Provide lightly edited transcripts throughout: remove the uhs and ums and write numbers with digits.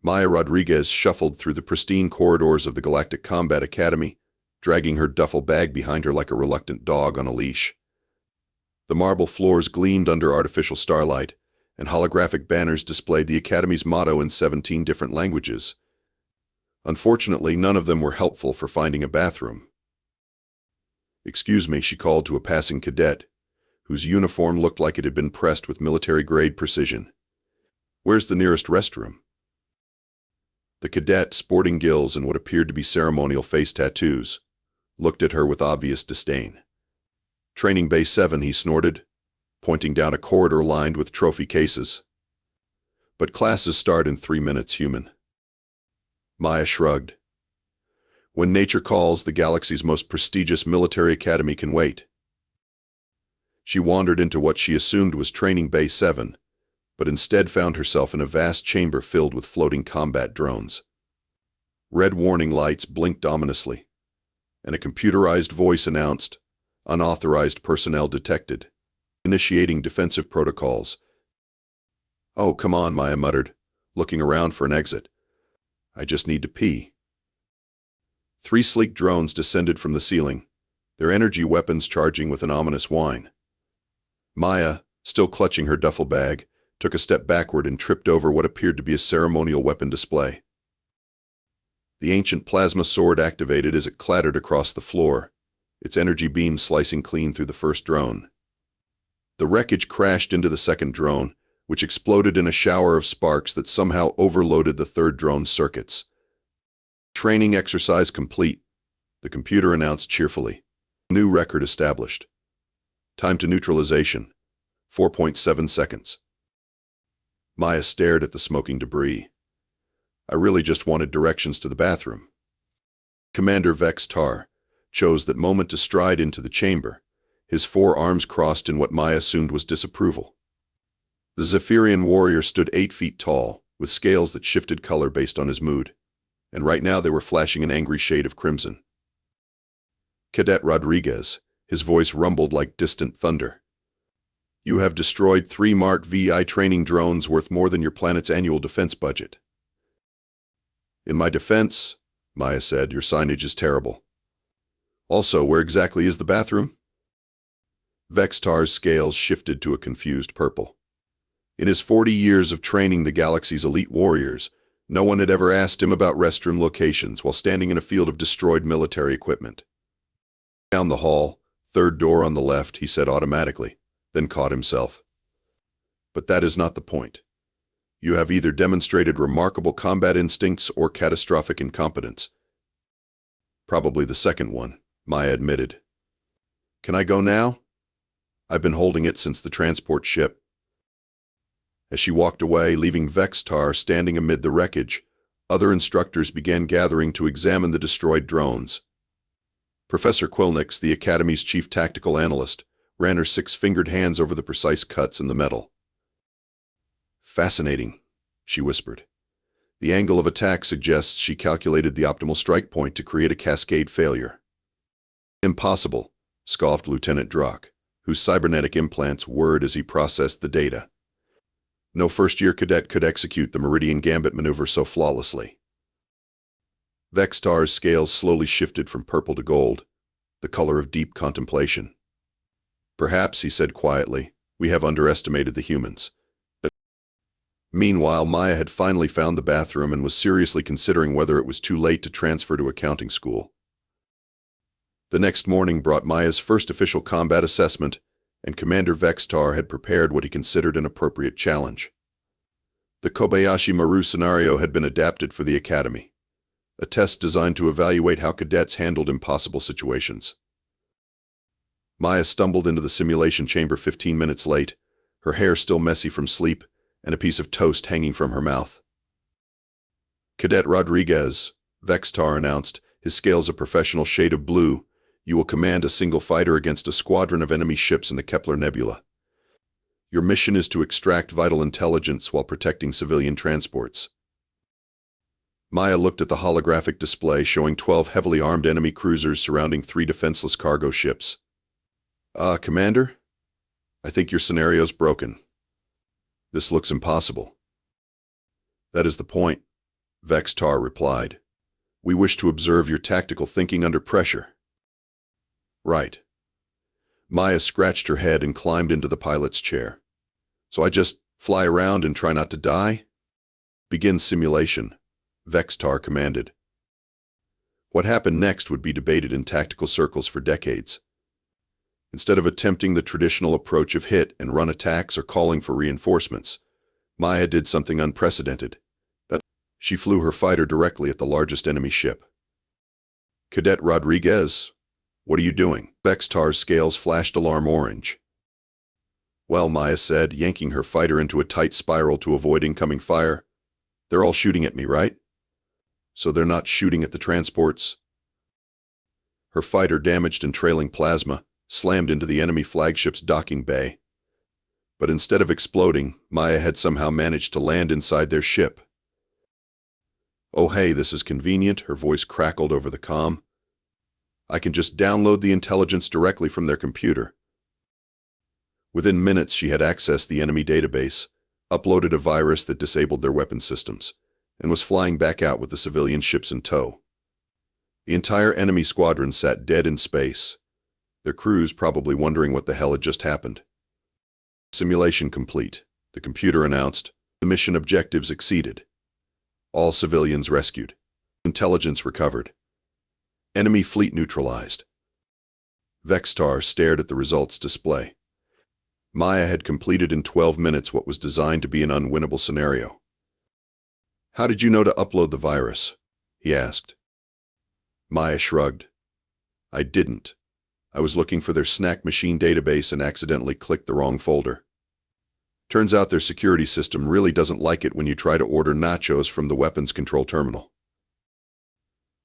Maya Rodriguez shuffled through the pristine corridors of the Galactic Combat Academy, dragging her duffel bag behind her like a reluctant dog on a leash. The marble floors gleamed under artificial starlight, and holographic banners displayed the Academy's motto in 17 different languages. Unfortunately, none of them were helpful for finding a bathroom. "Excuse me," she called to a passing cadet, whose uniform looked like it had been pressed with military-grade precision. "Where's the nearest restroom?" The cadet, sporting gills and what appeared to be ceremonial face tattoos, looked at her with obvious disdain. "Training Bay 7, he snorted, pointing down a corridor lined with trophy cases. "But classes start in 3 minutes, human." Maya shrugged. "When nature calls, the galaxy's most prestigious military academy can wait." She wandered into what she assumed was Training Bay 7, but instead found herself in a vast chamber filled with floating combat drones. Red warning lights blinked ominously, and a computerized voice announced, "Unauthorized personnel detected. Initiating defensive protocols." "Oh, come on," Maya muttered, looking around for an exit. "I just need to pee." 3 sleek drones descended from the ceiling, their energy weapons charging with an ominous whine. Maya, still clutching her duffel bag, took a step backward and tripped over what appeared to be a ceremonial weapon display. The ancient plasma sword activated as it clattered across the floor, its energy beam slicing clean through the first drone. The wreckage crashed into the second drone, which exploded in a shower of sparks that somehow overloaded the third drone's circuits. "Training exercise complete," the computer announced cheerfully. "New record established. Time to neutralization, 4.7 seconds. Maya stared at the smoking debris. "I really just wanted directions to the bathroom." Commander Vex Tar chose that moment to stride into the chamber, his 4 arms crossed in what Maya assumed was disapproval. The Zephyrian warrior stood 8 feet tall, with scales that shifted color based on his mood, and right now they were flashing an angry shade of crimson. "Cadet Rodriguez," his voice rumbled like distant thunder. "You have destroyed 3 Mark VI training drones worth more than your planet's annual defense budget." "In my defense," Maya said, "your signage is terrible. Also, where exactly is the bathroom?" Vex Tar's scales shifted to a confused purple. In his 40 years of training the galaxy's elite warriors, no one had ever asked him about restroom locations while standing in a field of destroyed military equipment. "Down the hall, 3rd door on the left," he said automatically, then caught himself. "But that is not the point. You have either demonstrated remarkable combat instincts or catastrophic incompetence." "Probably the second one," Maya admitted. "Can I go now? I've been holding it since the transport ship." As she walked away, leaving Vex Tar standing amid the wreckage, other instructors began gathering to examine the destroyed drones. Professor Quilnix, the Academy's chief tactical analyst, ran her 6-fingered hands over the precise cuts in the metal. "Fascinating," she whispered. "The angle of attack suggests she calculated the optimal strike point to create a cascade failure." "Impossible," scoffed Lieutenant Drock, whose cybernetic implants whirred as he processed the data. "No first-year cadet could execute the Meridian Gambit maneuver so flawlessly." Vex Tar's scales slowly shifted from purple to gold, the color of deep contemplation. "Perhaps," he said quietly, "we have underestimated the humans." Meanwhile, Maya had finally found the bathroom and was seriously considering whether it was too late to transfer to accounting school. The next morning brought Maya's first official combat assessment, and Commander Vex Tar had prepared what he considered an appropriate challenge. The Kobayashi Maru scenario had been adapted for the Academy, a test designed to evaluate how cadets handled impossible situations. Maya stumbled into the simulation chamber 15 minutes late, her hair still messy from sleep, and a piece of toast hanging from her mouth. "Cadet Rodriguez," Vex Tar announced, his scales a professional shade of blue, "you will command a single fighter against a squadron of enemy ships in the Kepler Nebula. Your mission is to extract vital intelligence while protecting civilian transports." Maya looked at the holographic display showing 12 heavily armed enemy cruisers surrounding 3 defenseless cargo ships. Commander? I think your scenario's broken. This looks impossible." "That is the point. Vextar replied. We wish to observe your tactical thinking under pressure. Right. Maya scratched her head and climbed into the pilot's chair. So I just fly around and try not to die? Begin simulation, Vextar commanded. What happened next would be debated in tactical circles for decades. Instead of attempting the traditional approach of hit and run attacks or calling for reinforcements, Maya did something unprecedented. She flew her fighter directly at the largest enemy ship. Cadet Rodriguez, what are you doing? Vextar's scales flashed alarm orange. Well, Maya said, yanking her fighter into a tight spiral to avoid incoming fire. They're all shooting at me, right? So they're not shooting at the transports? Her fighter, damaged and trailing plasma, slammed into the enemy flagship's docking bay. But instead of exploding, Maya had somehow managed to land inside their ship. Oh hey, this is convenient, her voice crackled over the comm. I can just download the intelligence directly from their computer. Within minutes she had accessed the enemy database, uploaded a virus that disabled their weapon systems, and was flying back out with the civilian ships in tow. The entire enemy squadron sat dead in space, their crews probably wondering what the hell had just happened. Simulation complete, the computer announced. The mission objectives exceeded. All civilians rescued. Intelligence recovered. Enemy fleet neutralized. Vextar stared at the results display. Maya had completed in 12 minutes what was designed to be an unwinnable scenario. How did you know to upload the virus? He asked. Maya shrugged. I didn't. I was looking for their snack machine database and accidentally clicked the wrong folder. Turns out their security system really doesn't like it when you try to order nachos from the weapons control terminal.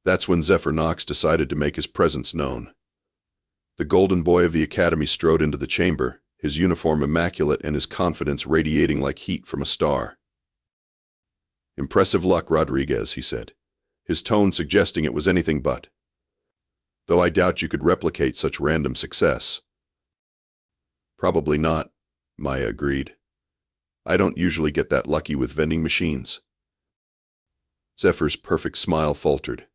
That's when Zephyr Knox decided to make his presence known. The golden boy of the academy strode into the chamber, his uniform immaculate and his confidence radiating like heat from a star. Impressive luck, Rodriguez, he said, his tone suggesting it was anything but. Though I doubt you could replicate such random success. Probably not, Maya agreed. I don't usually get that lucky with vending machines. Zephyr's perfect smile faltered.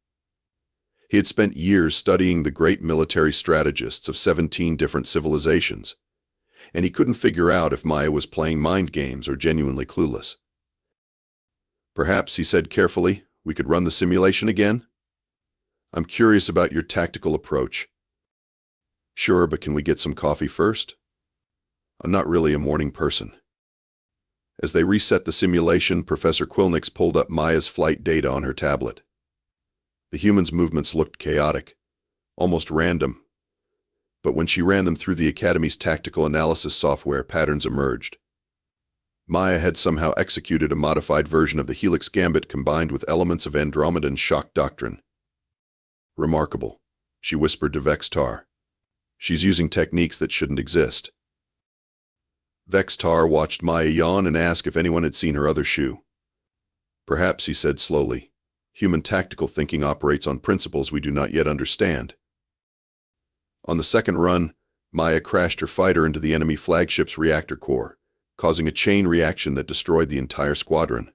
He had spent years studying the great military strategists of 17 different civilizations, and he couldn't figure out if Maya was playing mind games or genuinely clueless. Perhaps, he said carefully, we could run the simulation again? I'm curious about your tactical approach. Sure, but can we get some coffee first? I'm not really a morning person. As they reset the simulation, Professor Quilnix pulled up Maya's flight data on her tablet. The human's movements looked chaotic, almost random. But when she ran them through the Academy's tactical analysis software, patterns emerged. Maya had somehow executed a modified version of the Helix Gambit combined with elements of Andromedan shock doctrine. Remarkable, she whispered to Vextar. She's using techniques that shouldn't exist. Vextar watched Maya yawn and ask if anyone had seen her other shoe. Perhaps, he said slowly, human tactical thinking operates on principles we do not yet understand. On the second run, Maya crashed her fighter into the enemy flagship's reactor core, causing a chain reaction that destroyed the entire squadron.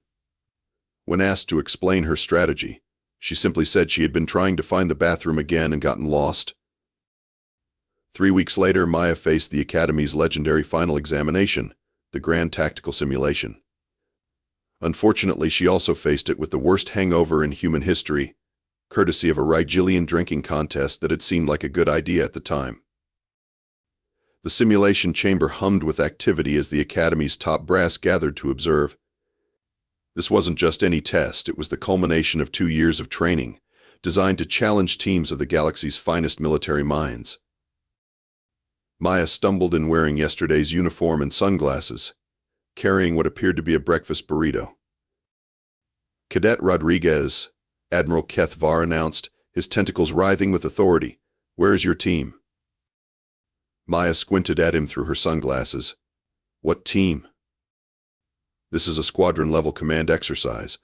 When asked to explain her strategy, she simply said she had been trying to find the bathroom again and gotten lost. 3 weeks later, Maya faced the Academy's legendary final examination, the Grand Tactical Simulation. Unfortunately, she also faced it with the worst hangover in human history, courtesy of a Rigelian drinking contest that had seemed like a good idea at the time. The simulation chamber hummed with activity as the Academy's top brass gathered to observe. This wasn't just any test, it was the culmination of 2 years of training, designed to challenge teams of the galaxy's finest military minds. Maya stumbled in wearing yesterday's uniform and sunglasses, carrying what appeared to be a breakfast burrito. Cadet Rodriguez, Admiral Kethvar announced, his tentacles writhing with authority. Where is your team? Maya squinted at him through her sunglasses. What team? This is a squadron-level command exercise.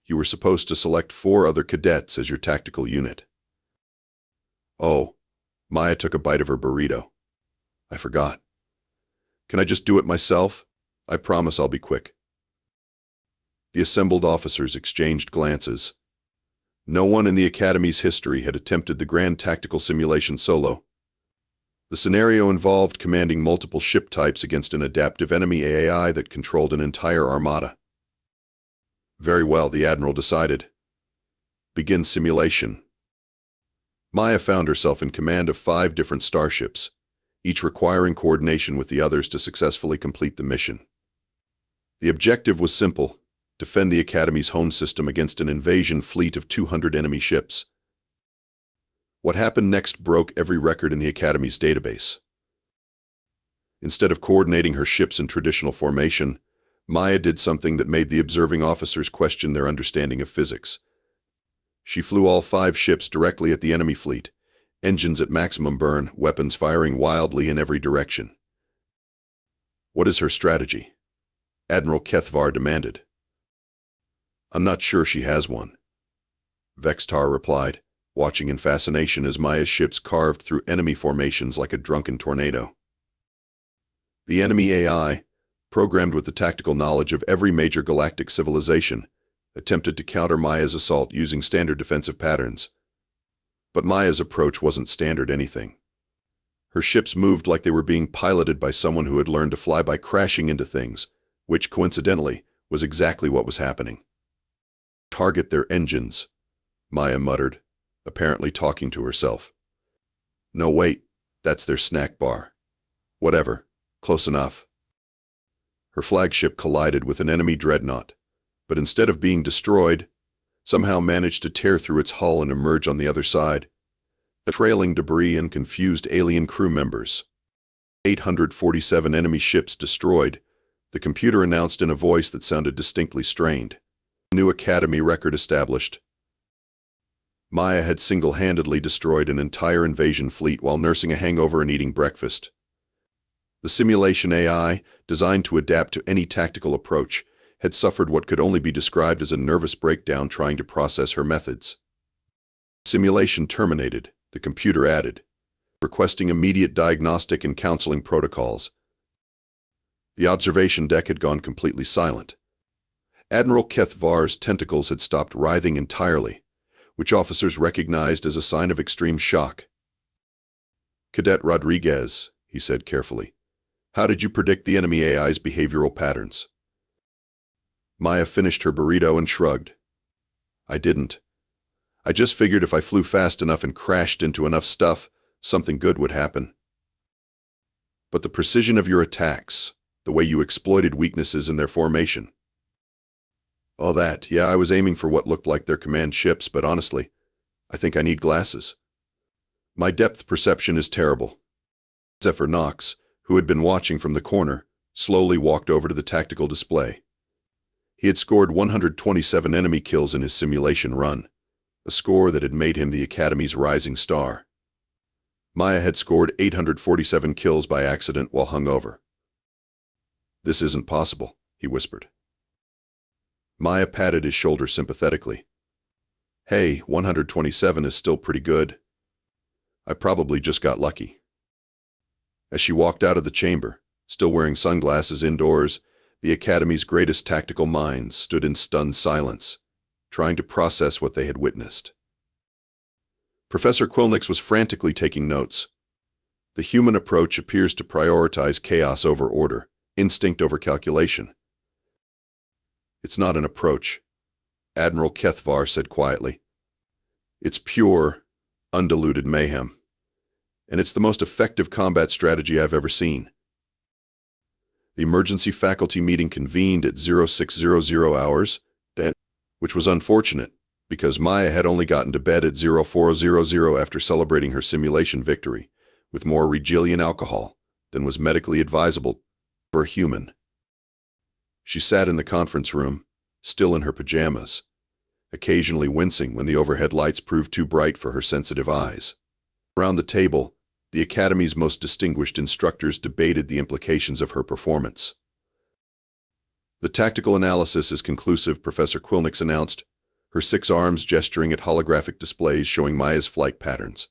You were supposed to select 4 other cadets as your tactical unit. Oh, Maya took a bite of her burrito. I forgot. Can I just do it myself? I promise I'll be quick. The assembled officers exchanged glances. No one in the Academy's history had attempted the grand tactical simulation solo. The scenario involved commanding multiple ship types against an adaptive enemy AI that controlled an entire armada. Very well, the Admiral decided. Begin simulation. Maya found herself in command of 5 different starships, each requiring coordination with the others to successfully complete the mission. The objective was simple: defend the Academy's home system against an invasion fleet of 200 enemy ships. What happened next broke every record in the Academy's database. Instead of coordinating her ships in traditional formation, Maya did something that made the observing officers question their understanding of physics. She flew all 5 ships directly at the enemy fleet, engines at maximum burn, weapons firing wildly in every direction. What is her strategy? Admiral Kethvar demanded. I'm not sure she has one, Vextar replied, watching in fascination as Maya's ships carved through enemy formations like a drunken tornado. The enemy AI, programmed with the tactical knowledge of every major galactic civilization, attempted to counter Maya's assault using standard defensive patterns. But Maya's approach wasn't standard anything. Her ships moved like they were being piloted by someone who had learned to fly by crashing into things, which, coincidentally, was exactly what was happening. Target their engines, Maya muttered, apparently talking to herself. No, wait, that's their snack bar. Whatever, close enough. Her flagship collided with an enemy dreadnought, but instead of being destroyed, somehow managed to tear through its hull and emerge on the other side, trailing debris and confused alien crew members. 847 enemy ships destroyed, the computer announced in a voice that sounded distinctly strained. A new Academy record established. Maya had single-handedly destroyed an entire invasion fleet while nursing a hangover and eating breakfast. The simulation AI, designed to adapt to any tactical approach, had suffered what could only be described as a nervous breakdown trying to process her methods. Simulation terminated, the computer added, requesting immediate diagnostic and counseling protocols. The observation deck had gone completely silent. Admiral Kethvar's tentacles had stopped writhing entirely, which officers recognized as a sign of extreme shock. Cadet Rodriguez, he said carefully, how did you predict the enemy AI's behavioral patterns? Maya finished her burrito and shrugged. I didn't. I just figured if I flew fast enough and crashed into enough stuff, something good would happen. But the precision of your attacks, the way you exploited weaknesses in their formation. All that, yeah, I was aiming for what looked like their command ships, but honestly, I think I need glasses. My depth perception is terrible. Zephyr Knox, who had been watching from the corner, slowly walked over to the tactical display. He had scored 127 enemy kills in his simulation run, a score that had made him the Academy's rising star. Maya had scored 847 kills by accident while hungover. This isn't possible, he whispered. Maya patted his shoulder sympathetically. Hey, 127 is still pretty good. I probably just got lucky. As she walked out of the chamber, still wearing sunglasses indoors, the Academy's greatest tactical minds stood in stunned silence, trying to process what they had witnessed. Professor Quilnix was frantically taking notes. The human approach appears to prioritize chaos over order, instinct over calculation. It's not an approach, Admiral Kethvar said quietly. It's pure, undiluted mayhem. And it's the most effective combat strategy I've ever seen. The emergency faculty meeting convened at 0600 hours, which was unfortunate, because Maya had only gotten to bed at 0400 after celebrating her simulation victory, with more Regilian alcohol than was medically advisable for a human. She sat in the conference room, still in her pajamas, occasionally wincing when the overhead lights proved too bright for her sensitive eyes. Around the table, the Academy's most distinguished instructors debated the implications of her performance. The tactical analysis is conclusive, Professor Quilnix announced, her 6 arms gesturing at holographic displays showing Maya's flight patterns.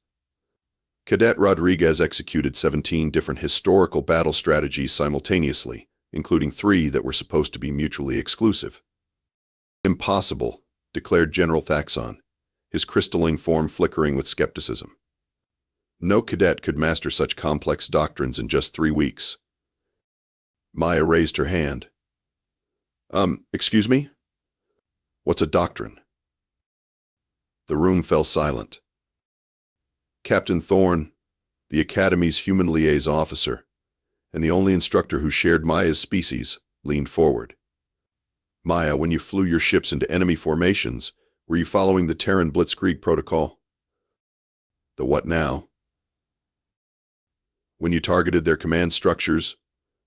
Cadet Rodriguez executed 17 different historical battle strategies simultaneously, including 3 that were supposed to be mutually exclusive. Impossible, declared General Thaxon, his crystalline form flickering with skepticism. No cadet could master such complex doctrines in just 3 weeks. Maya raised her hand. Excuse me? What's a doctrine? The room fell silent. Captain Thorne, the Academy's human liaison officer, and the only instructor who shared Maya's species, leaned forward. Maya, when you flew your ships into enemy formations, were you following the Terran Blitzkrieg protocol? The what now? When you targeted their command structures,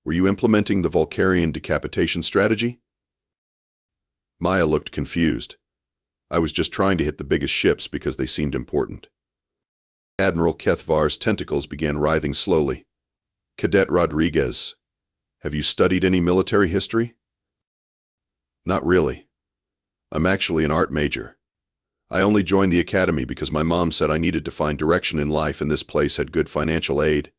were you implementing the Vulcarian decapitation strategy? Maya looked confused. I was just trying to hit the biggest ships because they seemed important. Admiral Kethvar's tentacles began writhing slowly. Cadet Rodriguez, have you studied any military history? Not really. I'm actually an art major. I only joined the academy because my mom said I needed to find direction in life and this place had good financial aid.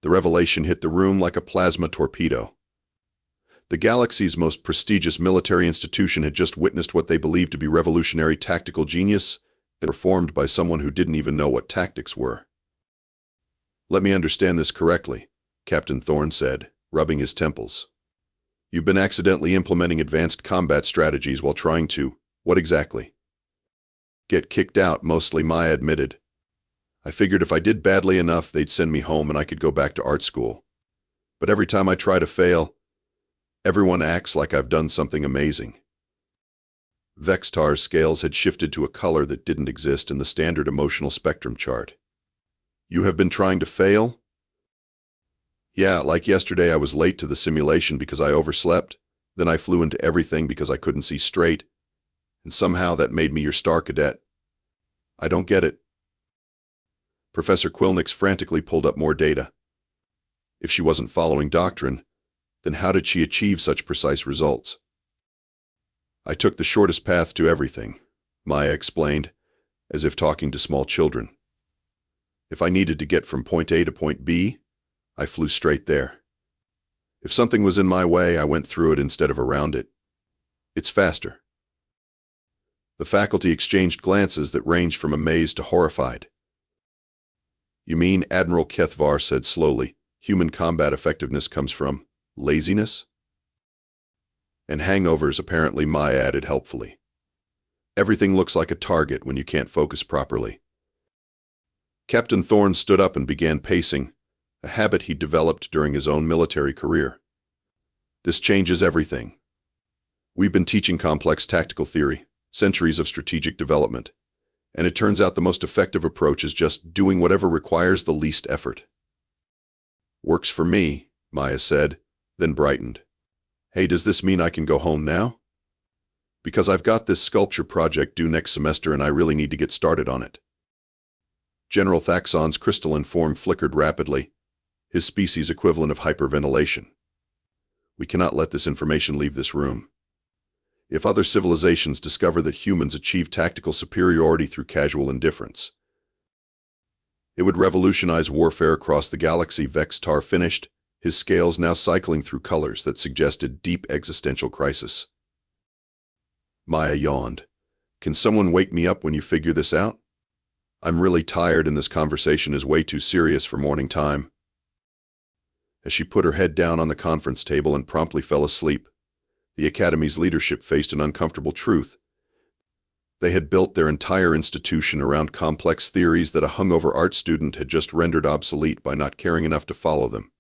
The revelation hit the room like a plasma torpedo. The galaxy's most prestigious military institution had just witnessed what they believed to be revolutionary tactical genius, performed by someone who didn't even know what tactics were. Let me understand this correctly, Captain Thorne said, rubbing his temples. You've been accidentally implementing advanced combat strategies while trying to, what exactly? Get kicked out, mostly, Maya admitted. I figured if I did badly enough, they'd send me home and I could go back to art school. But every time I try to fail, everyone acts like I've done something amazing. Vextar's scales had shifted to a color that didn't exist in the standard emotional spectrum chart. You have been trying to fail? Yeah, like yesterday I was late to the simulation because I overslept, then I flew into everything because I couldn't see straight, and somehow that made me your star cadet. I don't get it. Professor Quilnix frantically pulled up more data. If she wasn't following doctrine, then how did she achieve such precise results? I took the shortest path to everything, Maya explained, as if talking to small children. If I needed to get from point A to point B, I flew straight there. If something was in my way, I went through it instead of around it. It's faster. The faculty exchanged glances that ranged from amazed to horrified. You mean, Admiral Kethvar said slowly, human combat effectiveness comes from laziness? And hangovers, apparently, Maya added helpfully. Everything looks like a target when you can't focus properly. Captain Thorne stood up and began pacing, a habit he'd developed during his own military career. This changes everything. We've been teaching complex tactical theory, centuries of strategic development, and it turns out the most effective approach is just doing whatever requires the least effort. Works for me, Maya said, then brightened. Hey, does this mean I can go home now? Because I've got this sculpture project due next semester and I really need to get started on it. General Thaxon's crystalline form flickered rapidly, his species equivalent of hyperventilation. We cannot let this information leave this room. If other civilizations discover that humans achieve tactical superiority through casual indifference, it would revolutionize warfare across the galaxy. Vextar finished, his scales now cycling through colors that suggested deep existential crisis. Maya yawned. Can someone wake me up when you figure this out? I'm really tired and this conversation is way too serious for morning time. As she put her head down on the conference table and promptly fell asleep, the Academy's leadership faced an uncomfortable truth. They had built their entire institution around complex theories that a hungover art student had just rendered obsolete by not caring enough to follow them.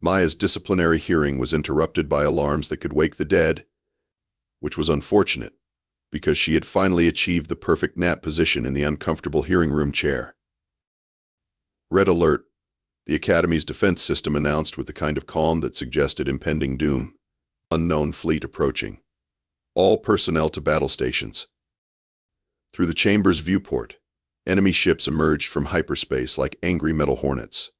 Maya's disciplinary hearing was interrupted by alarms that could wake the dead, which was unfortunate, because she had finally achieved the perfect nap position in the uncomfortable hearing room chair. Red alert, the Academy's defense system announced with the kind of calm that suggested impending doom. Unknown fleet approaching. All personnel to battle stations. Through the chamber's viewport, enemy ships emerged from hyperspace like angry metal hornets.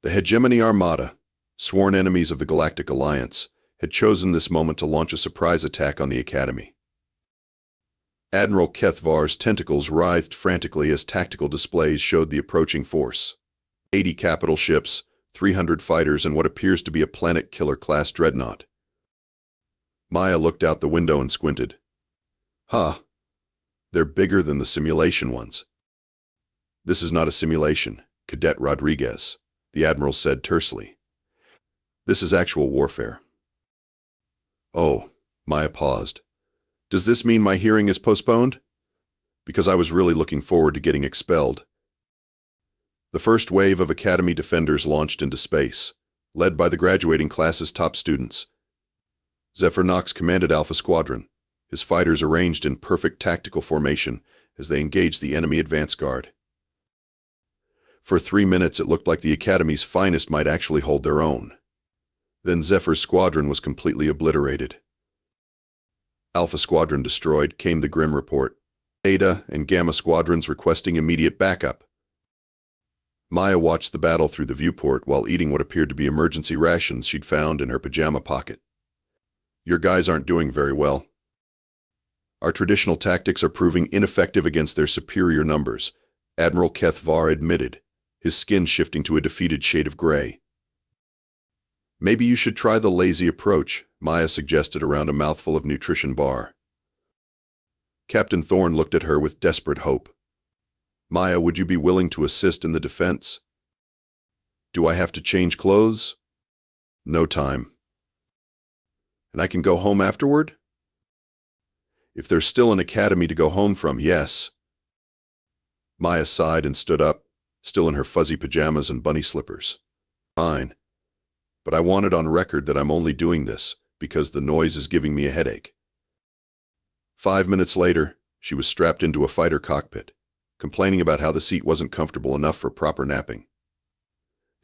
The Hegemony Armada, sworn enemies of the Galactic Alliance, had chosen this moment to launch a surprise attack on the Academy. Admiral Kethvar's tentacles writhed frantically as tactical displays showed the approaching force. 80 capital ships, 300 fighters, and what appears to be a planet-killer-class dreadnought. Maya looked out the window and squinted. Huh. They're bigger than the simulation ones. This is not a simulation, Cadet Rodriguez, the Admiral said tersely. This is actual warfare. Oh, Maya paused. Does this mean my hearing is postponed? Because I was really looking forward to getting expelled. The first wave of Academy defenders launched into space, led by the graduating class's top students. Zephyr Knox commanded Alpha Squadron, his fighters arranged in perfect tactical formation as they engaged the enemy advance guard. For 3 minutes it looked like the Academy's finest might actually hold their own. Then Zephyr's squadron was completely obliterated. Alpha Squadron destroyed, came the grim report. Beta and Gamma squadrons requesting immediate backup. Maya watched the battle through the viewport while eating what appeared to be emergency rations she'd found in her pajama pocket. Your guys aren't doing very well. Our traditional tactics are proving ineffective against their superior numbers, Admiral Kethvar admitted, his skin shifting to a defeated shade of gray. Maybe you should try the lazy approach, Maya suggested around a mouthful of nutrition bar. Captain Thorne looked at her with desperate hope. Maya, would you be willing to assist in the defense? Do I have to change clothes? No time. And I can go home afterward? If there's still an academy to go home from, yes. Maya sighed and stood up, still in her fuzzy pajamas and bunny slippers. Fine. But I want it on record that I'm only doing this because the noise is giving me a headache. 5 minutes later, she was strapped into a fighter cockpit, complaining about how the seat wasn't comfortable enough for proper napping.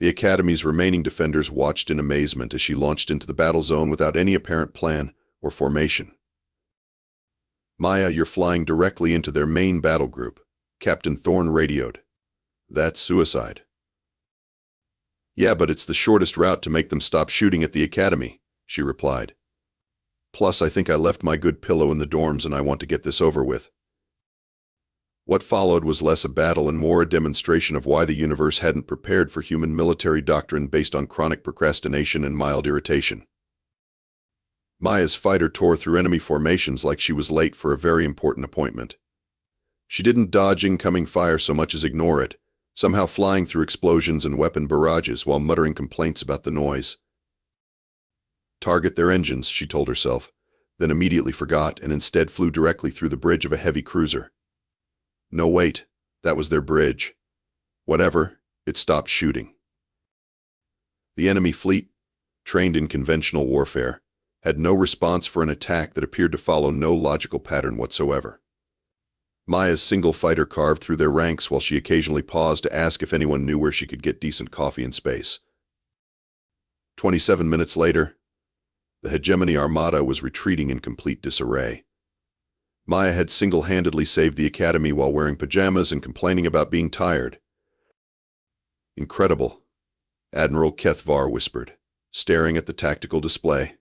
The Academy's remaining defenders watched in amazement as she launched into the battle zone without any apparent plan or formation. Maya, you're flying directly into their main battle group, Captain Thorne radioed. That's suicide. Yeah, but it's the shortest route to make them stop shooting at the Academy, she replied. Plus, I think I left my good pillow in the dorms and I want to get this over with. What followed was less a battle and more a demonstration of why the universe hadn't prepared for human military doctrine based on chronic procrastination and mild irritation. Maya's fighter tore through enemy formations like she was late for a very important appointment. She didn't dodge incoming fire so much as ignore it, somehow flying through explosions and weapon barrages while muttering complaints about the noise. Target their engines, she told herself, then immediately forgot and instead flew directly through the bridge of a heavy cruiser. No, wait, that was their bridge. Whatever, it stopped shooting. The enemy fleet, trained in conventional warfare, had no response for an attack that appeared to follow no logical pattern whatsoever. Maya's single fighter carved through their ranks while she occasionally paused to ask if anyone knew where she could get decent coffee in space. 27 minutes later, the hegemony armada was retreating in complete disarray. Maya had single-handedly saved the Academy while wearing pajamas and complaining about being tired. Incredible, Admiral Kethvar whispered, staring at the tactical display.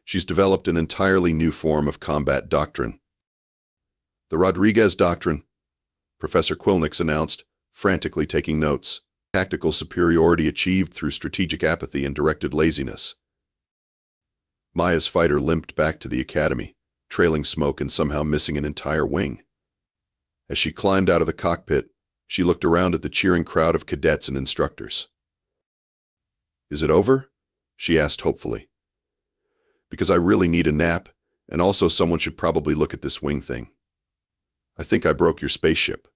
She's developed an entirely new form of combat doctrine. The Rodriguez Doctrine, Professor Quilnix announced, frantically taking notes. Tactical superiority achieved through strategic apathy and directed laziness. Maya's fighter limped back to the Academy, trailing smoke and somehow missing an entire wing. As she climbed out of the cockpit, she looked around at the cheering crowd of cadets and instructors. Is it over? She asked hopefully. Because I really need a nap, and also someone should probably look at this wing thing. I think I broke your spaceship.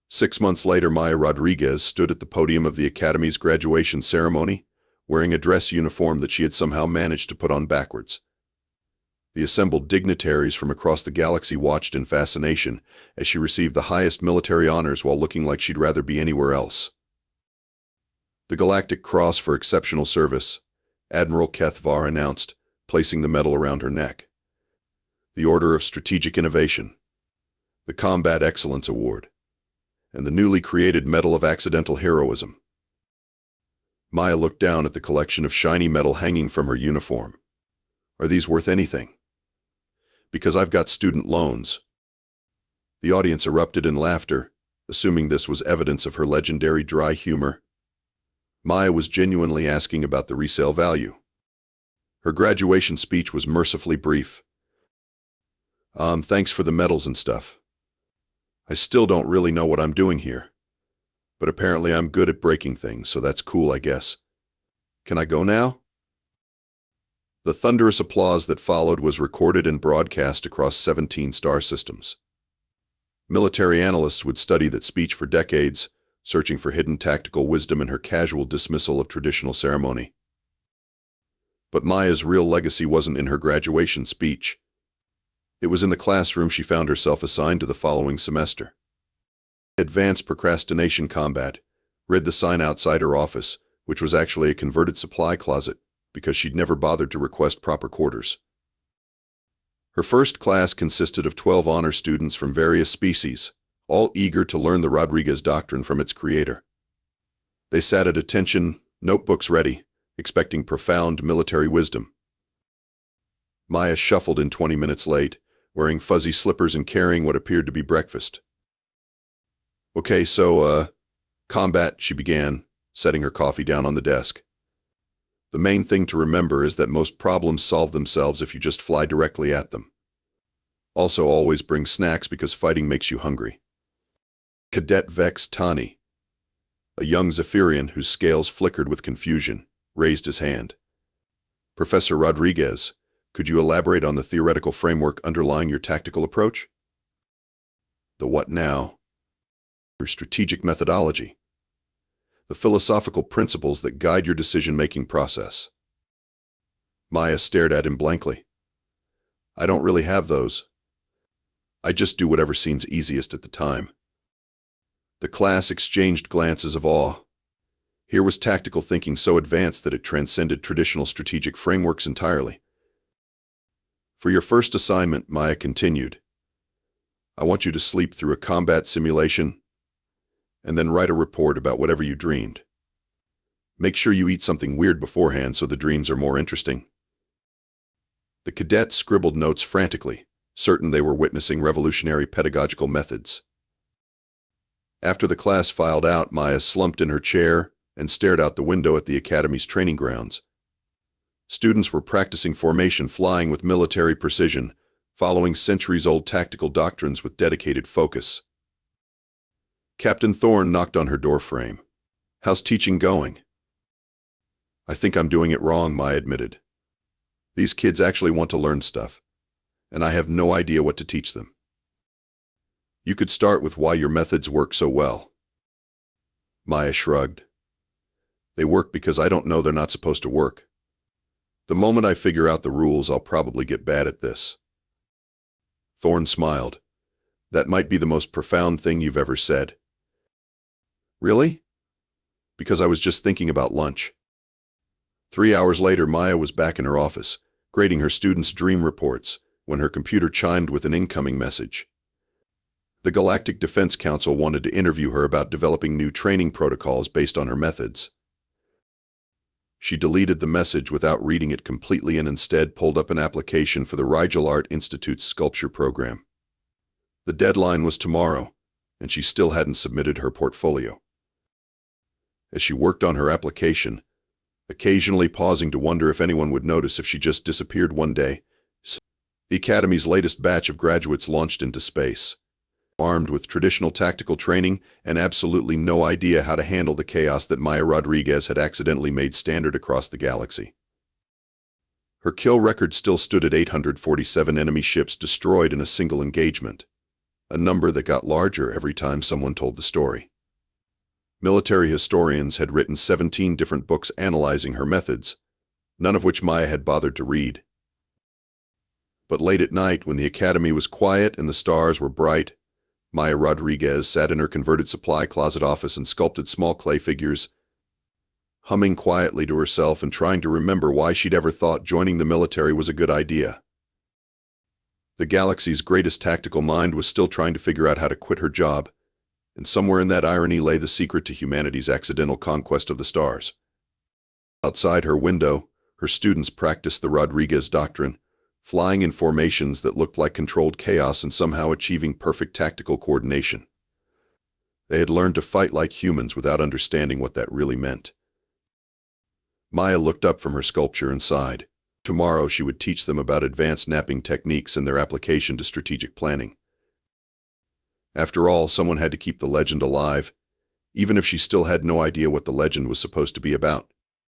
6 months later, Maya Rodriguez stood at the podium of the Academy's graduation ceremony, wearing a dress uniform that she had somehow managed to put on backwards. The assembled dignitaries from across the galaxy watched in fascination as she received the highest military honors while looking like she'd rather be anywhere else. The Galactic Cross for Exceptional Service, Admiral Kethvar announced, placing the medal around her neck. The Order of Strategic Innovation, the Combat Excellence Award, and the newly created Medal of Accidental Heroism. Maya looked down at the collection of shiny metal hanging from her uniform. Are these worth anything? Because I've got student loans. The audience erupted in laughter, assuming this was evidence of her legendary dry humor. Maya was genuinely asking about the resale value. Her graduation speech was mercifully brief. Thanks for the medals and stuff. I still don't really know what I'm doing here. But apparently I'm good at breaking things, so that's cool, I guess. Can I go now? The thunderous applause that followed was recorded and broadcast across 17 star systems. Military analysts would study that speech for decades, searching for hidden tactical wisdom in her casual dismissal of traditional ceremony. But Maya's real legacy wasn't in her graduation speech. It was in the classroom she found herself assigned to the following semester. Advanced Procrastination Combat, read the sign outside her office, which was actually a converted supply closet, because she'd never bothered to request proper quarters. Her first class consisted of 12 honor students from various species, all eager to learn the Rodriguez doctrine from its creator. They sat at attention, notebooks ready, expecting profound military wisdom. Maya shuffled in 20 minutes late, wearing fuzzy slippers and carrying what appeared to be breakfast. Okay, combat, she began, setting her coffee down on the desk. The main thing to remember is that most problems solve themselves if you just fly directly at them. Also, always bring snacks because fighting makes you hungry. Cadet Vex Tani, a young Zephyrian whose scales flickered with confusion, raised his hand. Professor Rodriguez, could you elaborate on the theoretical framework underlying your tactical approach? The what now? Your strategic methodology. The philosophical principles that guide your decision-making process. Maya stared at him blankly. I don't really have those. I just do whatever seems easiest at the time. The class exchanged glances of awe. Here was tactical thinking so advanced that it transcended traditional strategic frameworks entirely. For your first assignment, Maya continued, I want you to sleep through a combat simulation and then write a report about whatever you dreamed. Make sure you eat something weird beforehand so the dreams are more interesting. The cadets scribbled notes frantically, certain they were witnessing revolutionary pedagogical methods. After the class filed out, Maya slumped in her chair and stared out the window at the academy's training grounds. Students were practicing formation flying with military precision, following centuries-old tactical doctrines with dedicated focus. Captain Thorne knocked on her doorframe. How's teaching going? I think I'm doing it wrong, Maya admitted. These kids actually want to learn stuff, and I have no idea what to teach them. You could start with why your methods work so well. Maya shrugged. They work because I don't know they're not supposed to work. The moment I figure out the rules, I'll probably get bad at this. Thorne smiled. That might be the most profound thing you've ever said. Really? Because I was just thinking about lunch. 3 hours later, Maya was back in her office, grading her students' dream reports, when her computer chimed with an incoming message. The Galactic Defense Council wanted to interview her about developing new training protocols based on her methods. She deleted the message without reading it completely and instead pulled up an application for the Rigel Art Institute's sculpture program. The deadline was tomorrow, and she still hadn't submitted her portfolio. As she worked on her application, occasionally pausing to wonder if anyone would notice if she just disappeared one day, the Academy's latest batch of graduates launched into space, armed with traditional tactical training and absolutely no idea how to handle the chaos that Maya Rodriguez had accidentally made standard across the galaxy. Her kill record still stood at 847 enemy ships destroyed in a single engagement, a number that got larger every time someone told the story. Military historians had written 17 different books analyzing her methods, none of which Maya had bothered to read. But late at night, when the academy was quiet and the stars were bright, Maya Rodriguez sat in her converted supply closet office and sculpted small clay figures, humming quietly to herself and trying to remember why she'd ever thought joining the military was a good idea. The galaxy's greatest tactical mind was still trying to figure out how to quit her job, and somewhere in that irony lay the secret to humanity's accidental conquest of the stars. Outside her window, her students practiced the Rodriguez doctrine, flying in formations that looked like controlled chaos and somehow achieving perfect tactical coordination. They had learned to fight like humans without understanding what that really meant. Maya looked up from her sculpture and sighed. Tomorrow she would teach them about advanced napping techniques and their application to strategic planning. After all, someone had to keep the legend alive, even if she still had no idea what the legend was supposed to be about.